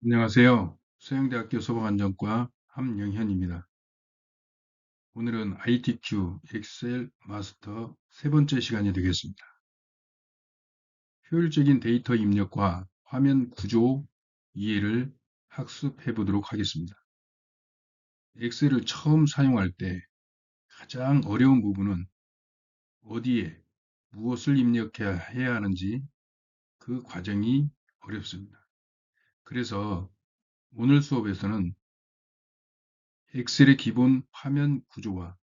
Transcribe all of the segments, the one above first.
안녕하세요. 서영대학교 소방안전과 함영현입니다. 오늘은 ITQ 엑셀 마스터 세 번째 시간이 되겠습니다. 효율적인 데이터 입력과 화면 구조 이해를 학습해 보도록 하겠습니다. 엑셀을 처음 사용할 때 가장 어려운 부분은 어디에 무엇을 입력해야 하는지 그 과정이 어렵습니다. 그래서 오늘 수업에서는 엑셀의 기본 화면 구조와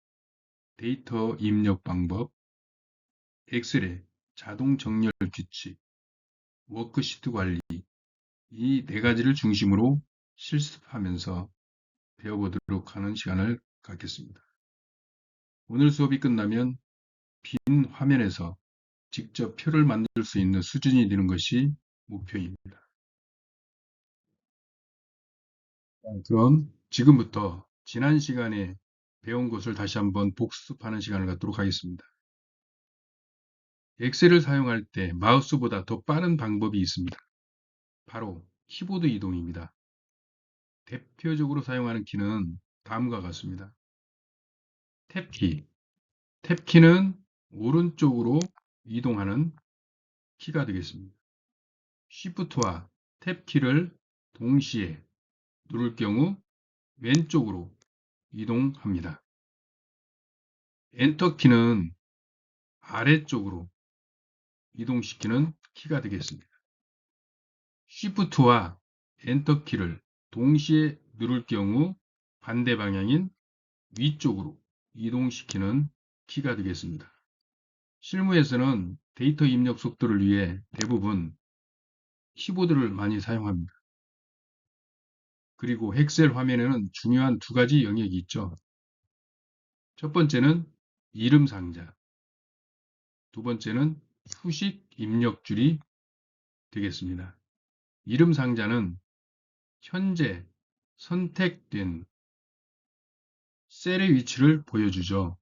데이터 입력 방법, 엑셀의 자동 정렬 규칙, 워크시트 관리, 이 네 가지를 중심으로 실습하면서 배워보도록 하는 시간을 갖겠습니다. 오늘 수업이 끝나면 빈 화면에서 직접 표를 만들 수 있는 수준이 되는 것이 목표입니다. 그럼 지금부터 지난 시간에 배운 것을 다시 한번 복습하는 시간을 갖도록 하겠습니다. 엑셀을 사용할 때 마우스보다 더 빠른 방법이 있습니다. 바로 키보드 이동입니다. 대표적으로 사용하는 키는 다음과 같습니다. 탭키. 탭키는 오른쪽으로 이동하는 키가 되겠습니다. Shift와 탭키를 동시에 누를 경우 왼쪽으로 이동합니다. 엔터키는 아래쪽으로 이동시키는 키가 되겠습니다. Shift와 엔터키를 동시에 누를 경우 반대 방향인 위쪽으로 이동시키는 키가 되겠습니다. 실무에서는 데이터 입력 속도를 위해 대부분 키보드를 많이 사용합니다. 그리고 엑셀 화면에는 중요한 두 가지 영역이 있죠. 첫 번째는 이름 상자, 두 번째는 수식 입력줄이 되겠습니다. 이름 상자는 현재 선택된 셀의 위치를 보여주죠.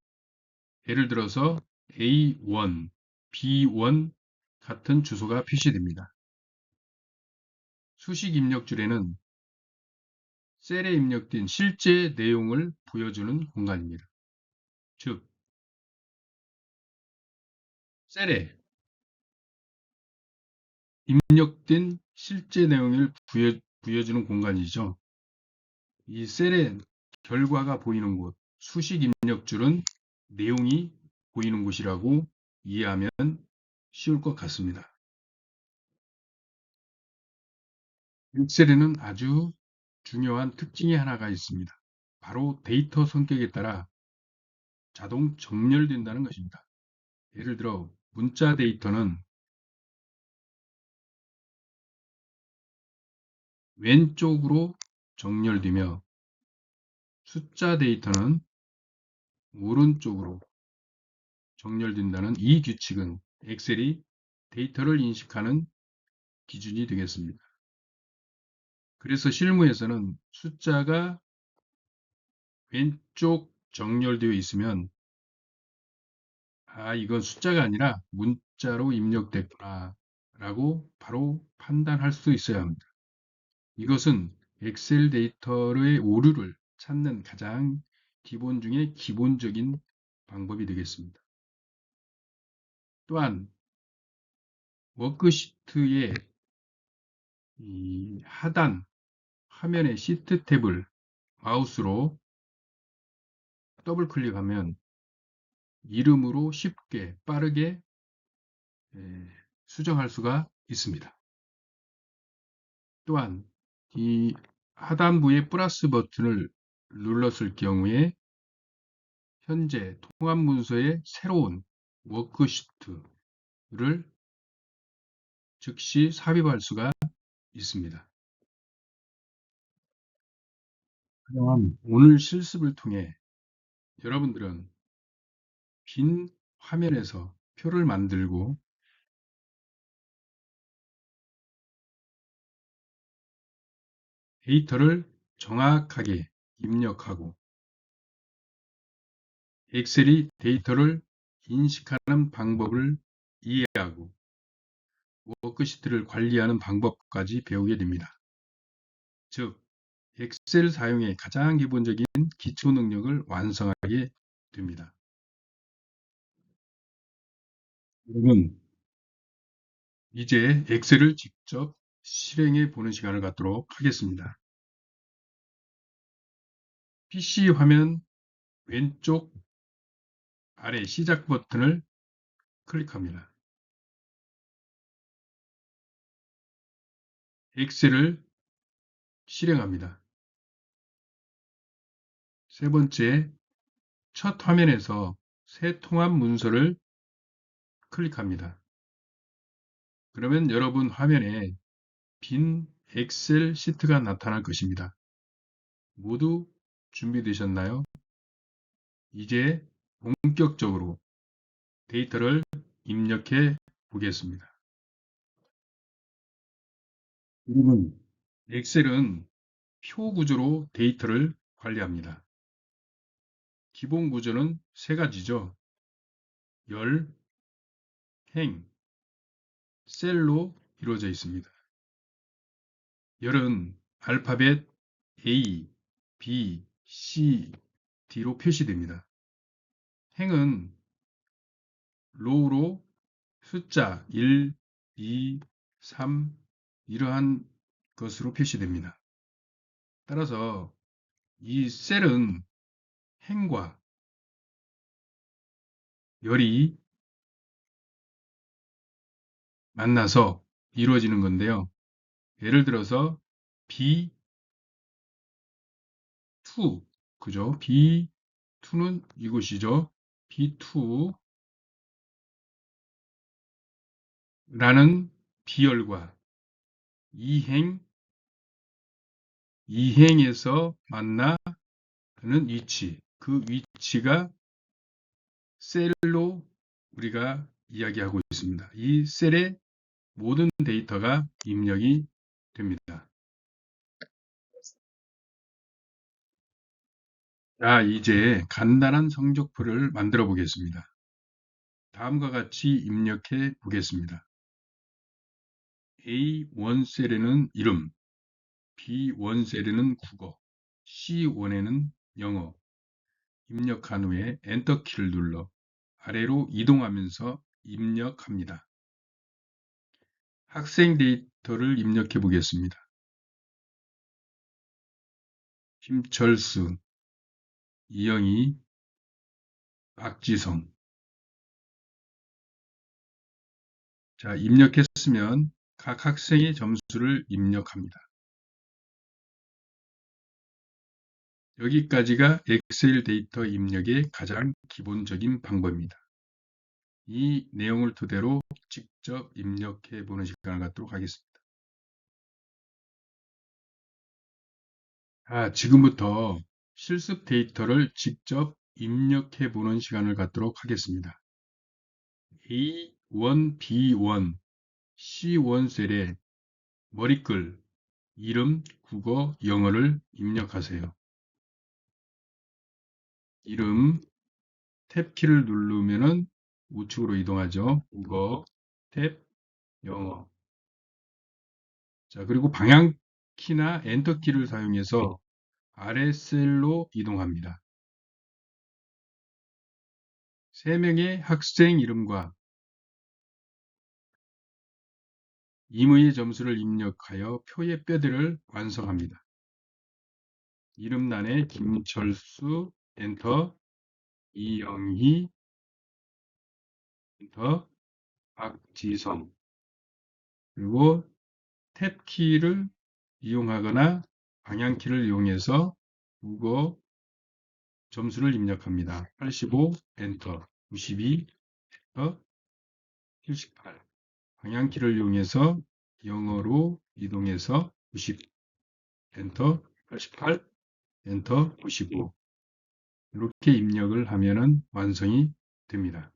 예를 들어서 A1, B1 같은 주소가 표시됩니다. 수식 입력줄에는 셀에 입력된 실제 내용을 보여주는 공간입니다. 즉, 셀에 입력된 실제 내용을 부여주는 공간이죠. 이 셀의 결과가 보이는 곳, 수식 입력줄은 내용이 보이는 곳이라고 이해하면 쉬울 것 같습니다. 엑셀에는 아주 중요한 특징이 하나가 있습니다. 바로 데이터 성격에 따라 자동 정렬된다는 것입니다. 예를 들어 문자 데이터는 왼쪽으로 정렬되며 숫자 데이터는 오른쪽으로 정렬된다는 이 규칙은 엑셀이 데이터를 인식하는 기준이 되겠습니다. 그래서 실무에서는 숫자가 왼쪽 정렬되어 있으면 이건 숫자가 아니라 문자로 입력됐구나 라고 바로 판단할 수 있어야 합니다. 이것은 엑셀 데이터의 오류를 찾는 가장 기본 중에 기본적인 방법이 되겠습니다. 또한 워크시트의 이 하단 화면의 시트 탭을 마우스로 더블 클릭하면 이름으로 쉽게 빠르게 수정할 수가 있습니다. 또한 이 하단부의 플러스 버튼을 눌렀을 경우에 현재 통합 문서의 새로운 워크시트를 즉시 삽입할 수가 있습니다. 그럼 오늘 실습을 통해 여러분들은 빈 화면에서 표를 만들고 데이터를 정확하게 입력하고 엑셀이 데이터를 인식하는 방법을 이해하고 워크시트를 관리하는 방법까지 배우게 됩니다. 즉 엑셀 사용의 가장 기본적인 기초 능력을 완성하게 됩니다. 그러면 이제 엑셀을 직접 실행해 보는 시간을 갖도록 하겠습니다. PC 화면 왼쪽 아래 시작 버튼을 클릭합니다. 엑셀을 실행합니다. 세 번째, 첫 화면에서 새 통합 문서를 클릭합니다. 그러면 여러분 화면에 빈 엑셀 시트가 나타날 것입니다. 모두 준비되셨나요? 이제 본격적으로 데이터를 입력해 보겠습니다. 여러분, 엑셀은 표 구조로 데이터를 관리합니다. 기본 구조는 세 가지죠. 열, 행, 셀로 이루어져 있습니다. 열은 알파벳 A, B, C, D로 표시됩니다. 행은 로우로 숫자 1, 2, 3 이러한 것으로 표시됩니다. 따라서 이 셀은 행과 열이 만나서 이루어지는 건데요. 예를 들어서 B2, 그죠? B2는 이곳이죠. B2라는 비열과 이행, 이행에서 만나는 위치, 그 위치가 셀로 우리가 이야기하고 있습니다. 이 셀에 모든 데이터가 입력이 됩니다. 자, 이제 간단한 성적표를 만들어 보겠습니다. 다음과 같이 입력해 보겠습니다. A1 셀에는 이름, B1 셀에는 국어, C1에는 영어. 입력한 후에 엔터 키를 눌러 아래로 이동하면서 입력합니다. 학생 데이터를 입력해 보겠습니다. 김철수, 이영희, 박지성. 자, 입력했으면 각 학생의 점수를 입력합니다. 여기까지가 엑셀 데이터 입력의 가장 기본적인 방법입니다. 이 내용을 토대로 직접 입력해 보는 시간을 갖도록 하겠습니다. 지금부터 실습 데이터를 직접 입력해 보는 시간을 갖도록 하겠습니다. A1, B1, C1 셀에 머리글, 이름, 국어, 영어를 입력하세요. 이름, 탭키를 누르면은 우측으로 이동하죠. 국어, 탭, 영어. 자, 그리고 방향키나 엔터키를 사용해서 아래 셀로 이동합니다. 3명의 학생 이름과 임의의 점수를 입력하여 표의 뼈대를 완성합니다. 이름란에 김철수, 엔터, 이영희, 엔터, 박지성, 그리고 탭키를 이용하거나 방향키를 이용해서 국어 점수를 입력합니다. 85, 엔터, 92, 엔터, 78. 방향키를 이용해서 영어로 이동해서 90, 엔터, 88, 엔터, 95. 이렇게 입력을 하면은 완성이 됩니다.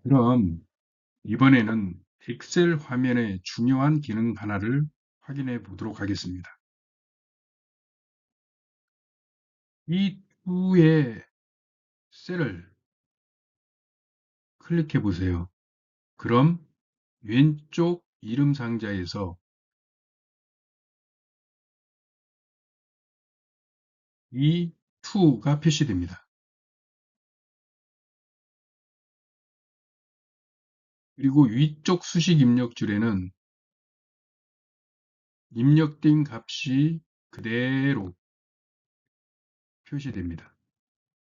그럼 이번에는 엑셀 화면의 중요한 기능 하나를 확인해 보도록 하겠습니다. 이 두의 셀을 클릭해 보세요. 그럼 왼쪽 이름 상자에서 E2가 표시됩니다. 그리고 위쪽 수식 입력줄에는 입력된 값이 그대로 표시됩니다.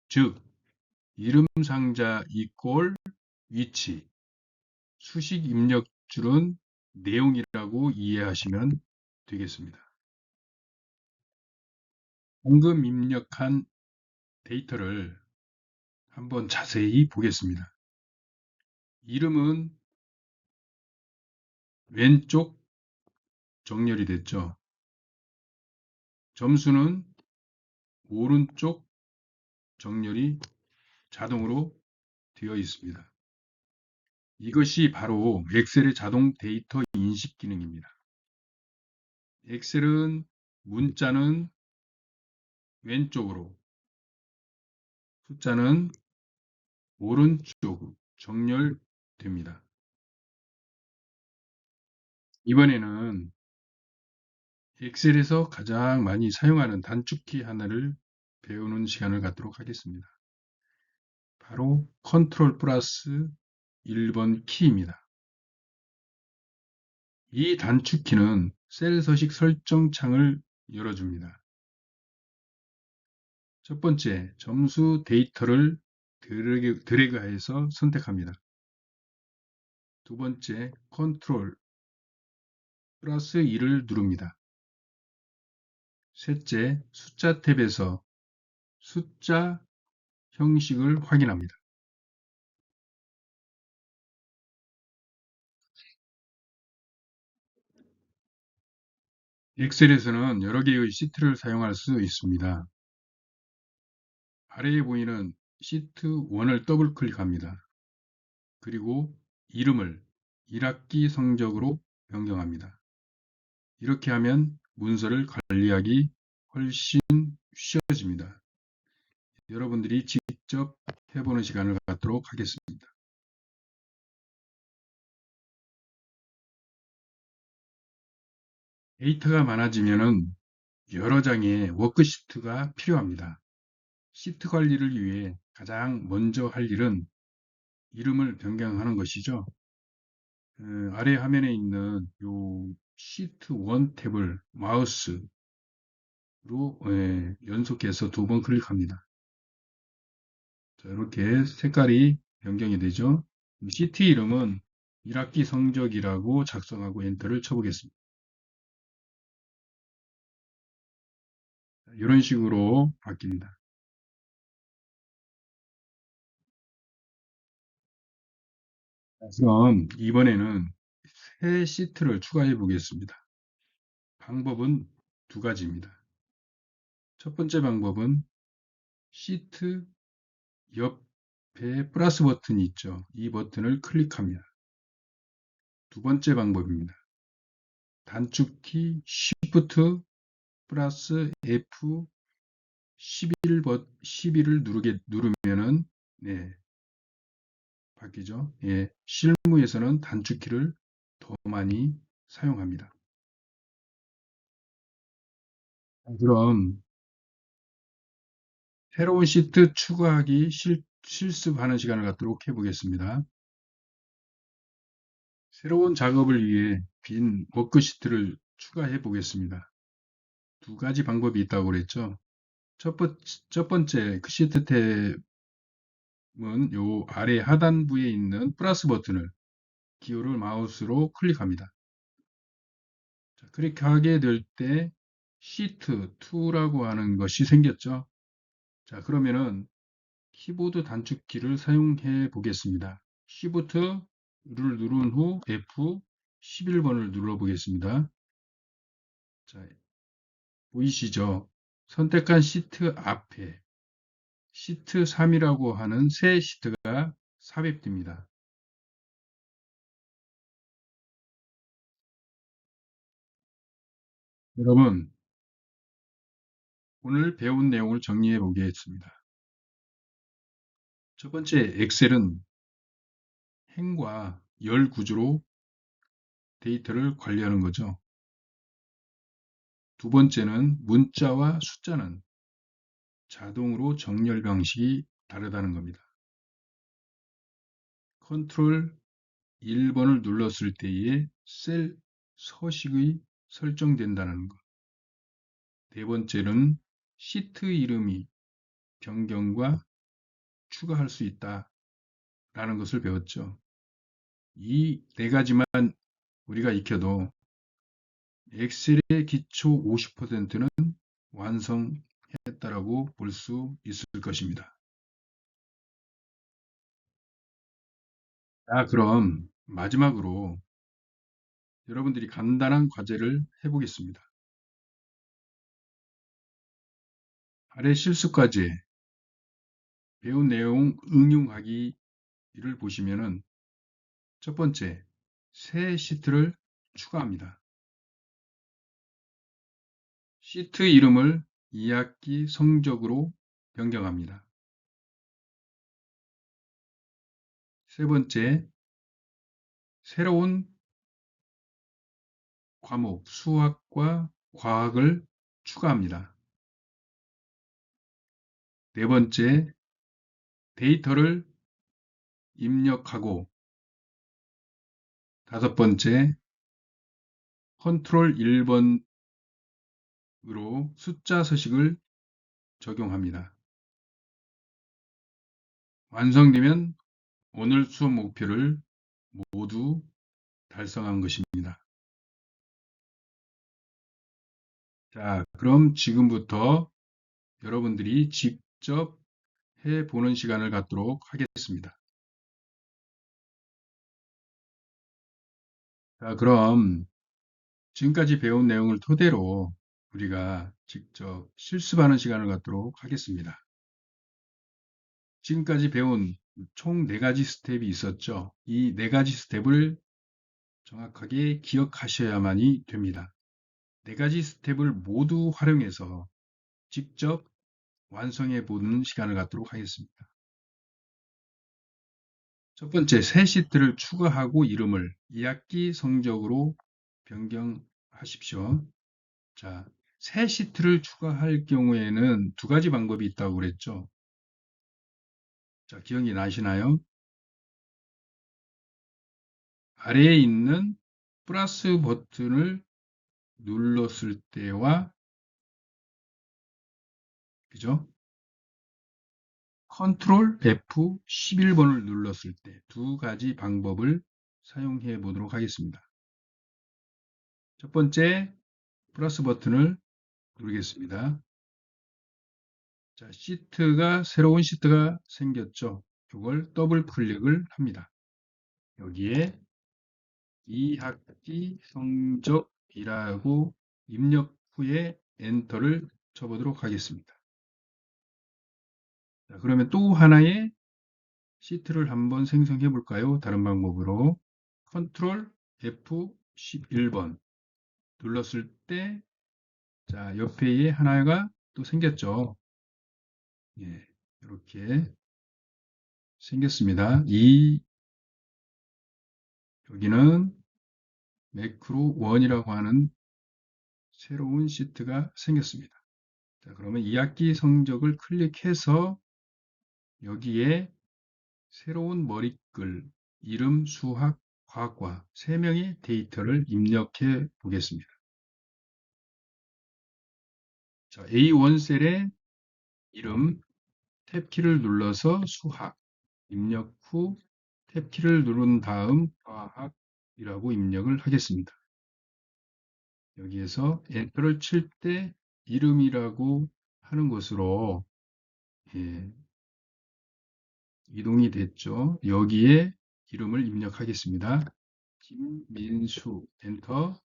즉, 이름 상자 이꼴 위치, 수식 입력줄은 내용이라고 이해하시면 되겠습니다. 방금 입력한 데이터를 한번 자세히 보겠습니다. 이름은 왼쪽 정렬이 됐죠. 점수는 오른쪽 정렬이 자동으로 되어 있습니다. 이것이 바로 엑셀의 자동 데이터 인식 기능입니다. 엑셀은 문자는 왼쪽으로, 숫자는 오른쪽으로 정렬됩니다. 이번에는 엑셀에서 가장 많이 사용하는 단축키 하나를 배우는 시간을 갖도록 하겠습니다. 바로 컨트롤 플러스 1번 키입니다. 이 단축키는 셀 서식 설정 창을 열어줍니다. 첫 번째, 점수 데이터를 드래그해서 선택합니다. 두 번째, 컨트롤 플러스 2를 누릅니다. 셋째, 숫자 탭에서 숫자 형식을 확인합니다. 엑셀에서는 여러 개의 시트를 사용할 수 있습니다. 아래에 보이는 시트 1을 더블 클릭합니다. 그리고 이름을 1학기 성적으로 변경합니다. 이렇게 하면 문서를 관리하기 훨씬 쉬워집니다. 여러분들이 직접 해보는 시간을 갖도록 하겠습니다. 데이터가 많아지면 여러 장의 워크시트가 필요합니다. 시트 관리를 위해 가장 먼저 할 일은 이름을 변경하는 것이죠. 아래 화면에 있는 요 시트 1 탭을 마우스로 연속해서 2번 클릭합니다. 자, 이렇게 색깔이 변경이 되죠. 시트 이름은 1학기 성적이라고 작성하고 엔터를 쳐보겠습니다. 이런 식으로 바뀝니다. 그럼 이번에는 새 시트를 추가해 보겠습니다. 방법은 두 가지입니다. 첫 번째 방법은 시트 옆에 플러스 버튼이 있죠. 이 버튼을 클릭합니다. 두 번째 방법입니다. 단축키 Shift 플러스 F 11을 누르면은 네, 바뀌죠. 예, 실무에서는 단축키를 더 많이 사용합니다. 그럼 새로운 시트 추가하기 실습하는 시간을 갖도록 해보겠습니다. 새로운 작업을 위해 빈 워크시트를 추가해 보겠습니다. 두 가지 방법이 있다고 그랬죠. 첫 번째 그 시트 탭은 요 아래 하단부에 있는 플러스 버튼을 기호를 마우스로 클릭합니다. 자, 클릭하게 될 때 시트 2라고 하는 것이 생겼죠. 자, 그러면은 키보드 단축키를 사용해 보겠습니다. Shift를 누른 후 F11번을 눌러 보겠습니다. 자, 보이시죠? 선택한 시트 앞에 시트 3이라고 하는 새 시트가 삽입됩니다. 여러분, 오늘 배운 내용을 정리해 보겠습니다. 첫 번째, 엑셀은 행과 열 구조로 데이터를 관리하는 거죠. 두 번째는 문자와 숫자는 자동으로 정렬 방식이 다르다는 겁니다. 컨트롤 1번을 눌렀을 때에 셀 서식이 설정된다는 것. 네 번째는 시트 이름이 변경과 추가할 수 있다라는 것을 배웠죠. 이 네 가지만 우리가 익혀도 엑셀의 기초 50%는 완성했다라고 볼 수 있을 것입니다. 자, 그럼 마지막으로 여러분들이 간단한 과제를 해보겠습니다. 아래 실습 과제 배운 내용 응용하기를 보시면은 첫 번째, 새 시트를 추가합니다. 시트 이름을 2학기 성적으로 변경합니다. 세 번째, 새로운 과목 수학과 과학을 추가합니다. 네 번째, 데이터를 입력하고 다섯 번째, 컨트롤 1번으로 숫자 서식을 적용합니다. 완성되면 오늘 수업 목표를 모두 달성한 것입니다. 자, 그럼 지금부터 여러분들이 직접 해보는 시간을 갖도록 하겠습니다. 자, 그럼 지금까지 배운 내용을 토대로 우리가 직접 실습하는 시간을 갖도록 하겠습니다. 지금까지 배운 총 4가지 스텝이 있었죠. 이 4가지 스텝을 정확하게 기억하셔야만이 됩니다. 4가지 스텝을 모두 활용해서 직접 완성해 보는 시간을 갖도록 하겠습니다. 첫 번째, 새 시트를 추가하고 이름을 2학기 성적으로 변경하십시오. 자, 새 시트를 추가할 경우에는 2가지 방법이 있다고 그랬죠. 자, 기억이 나시나요? 아래에 있는 플러스 버튼을 눌렀을 때와 그죠? 컨트롤 F 11번을 눌렀을 때 2가지 방법을 사용해 보도록 하겠습니다. 첫 번째, 플러스 버튼을 누르겠습니다. 자, 새로운 시트가 생겼죠. 이걸 더블 클릭을 합니다. 여기에 2학기 성적이라고 입력 후에 엔터를 쳐보도록 하겠습니다. 자, 그러면 또 하나의 시트를 한번 생성해 볼까요? 다른 방법으로 컨트롤 F11번 눌렀을 때 자, 옆에 하나가 또 생겼죠. 예, 이렇게 생겼습니다. 여기는 매크로 1이라고 하는 새로운 시트가 생겼습니다. 자, 그러면 2학기 성적을 클릭해서 여기에 새로운 머리글, 이름, 수학, 과학과 3명의 데이터를 입력해 보겠습니다. 자, A1 셀에 이름, 탭키를 눌러서 수학, 입력 후 탭키를 누른 다음 과학이라고 입력을 하겠습니다. 여기에서 엔터를 칠 때 이름이라고 하는 것으로 예, 이동이 됐죠. 여기에 이름을 입력하겠습니다. 김민수 엔터,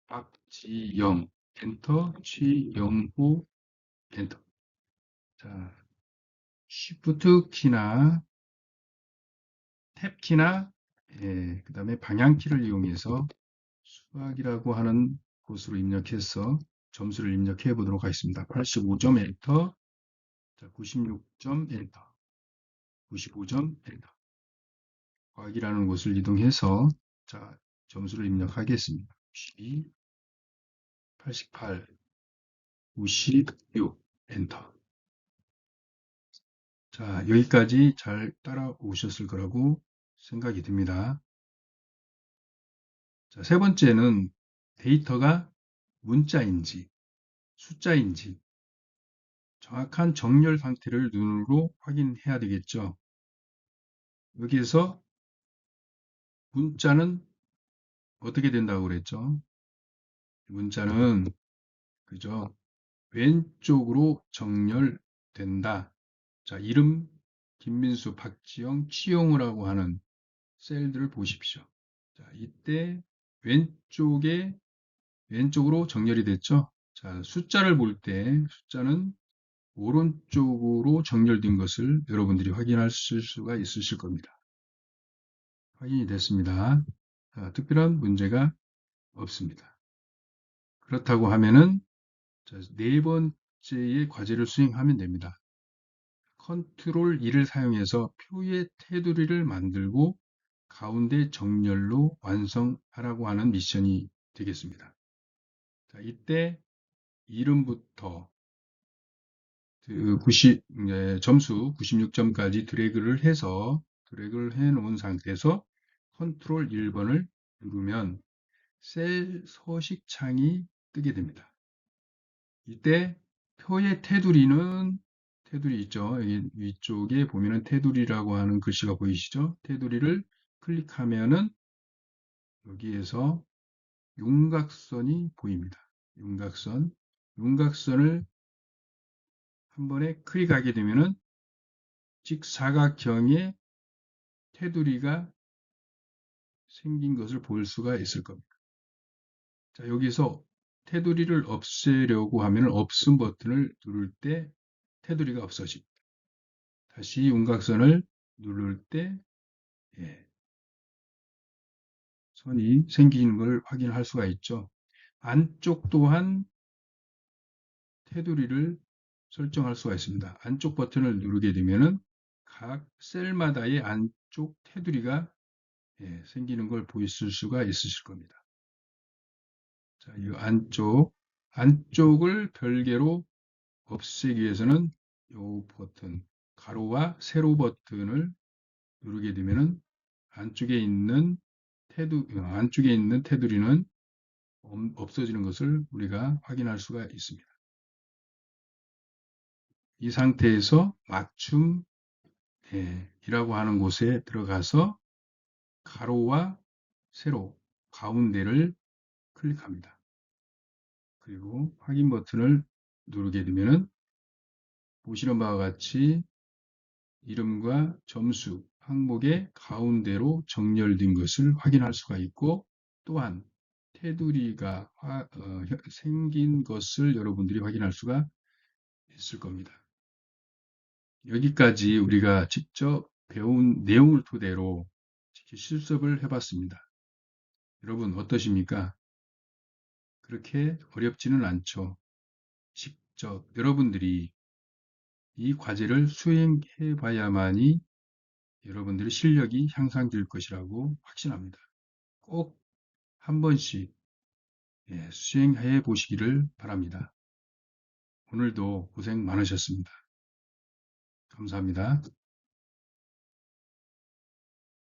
박지영 엔터, 최영호 엔터. 자, Shift 키나 탭 키나 그 다음에 방향키를 이용해서 수학이라고 하는 곳으로 입력해서 점수를 입력해 보도록 하겠습니다. 85점 엔터, 자, 96점 엔터, 95점 엔터. 과학이라는 곳을 이동해서 자, 점수를 입력하겠습니다. 92, 88, 96, 엔터. 자, 여기까지 잘 따라오셨을 거라고 생각이 듭니다. 자, 세 번째는 데이터가 문자인지 숫자인지 정확한 정렬 상태를 눈으로 확인해야 되겠죠. 여기에서 문자는 어떻게 된다고 그랬죠? 문자는 그죠? 왼쪽으로 정렬된다. 자, 이름 김민수, 박지영, 치용우라고 하는 셀들을 보십시오. 자, 이때 왼쪽으로 정렬이 됐죠? 자, 숫자를 볼 때 숫자는 오른쪽으로 정렬된 것을 여러분들이 확인하실 수가 있으실 겁니다. 확인이 됐습니다. 자, 특별한 문제가 없습니다. 그렇다고 하면은 자, 네 번째의 과제를 수행하면 됩니다. 컨트롤 2를 사용해서 표의 테두리를 만들고 가운데 정렬로 완성하라고 하는 미션이 되겠습니다. 자, 이때 이름부터 점수 96점까지 드래그를 해 놓은 상태에서 컨트롤 1번을 누르면 셀 서식 창이 뜨게 됩니다. 이때 표의 테두리 있죠. 여기 위쪽에 보면은 테두리라고 하는 글씨가 보이시죠? 테두리를 클릭하면은 여기에서 윤곽선이 보입니다. 윤곽선을 한 번에 클릭하게 되면은 직사각형의 테두리가 생긴 것을 볼 수가 있을 겁니다. 자, 여기서 테두리를 없애려고 하면 없음 버튼을 누를 때 테두리가 없어집니다. 다시 윤곽선을 누를 때 예, 선이 생기는 걸 확인할 수가 있죠. 안쪽 또한 테두리를 설정할 수가 있습니다. 안쪽 버튼을 누르게 되면은 각 셀마다의 안쪽 테두리가 생기는 걸 보실 수가 있으실 겁니다. 자, 이 안쪽을 별개로 없애기 위해서는 이 버튼, 가로와 세로 버튼을 누르게 되면은 안쪽에 있는 테두리는 없어지는 것을 우리가 확인할 수가 있습니다. 이 상태에서 맞춤이라고 하는 곳에 들어가서 가로와 세로 가운데를 클릭합니다. 그리고 확인 버튼을 누르게 되면은 보시는 바와 같이 이름과 점수 항목의 가운데로 정렬된 것을 확인할 수가 있고 또한 테두리가 생긴 것을 여러분들이 확인할 수가 있을 겁니다. 여기까지 우리가 직접 배운 내용을 토대로 실습을 해봤습니다. 여러분 어떠십니까? 그렇게 어렵지는 않죠. 직접 여러분들이 이 과제를 수행해 봐야만이 여러분들의 실력이 향상될 것이라고 확신합니다. 꼭 한 번씩 수행해 보시기를 바랍니다. 오늘도 고생 많으셨습니다. 감사합니다.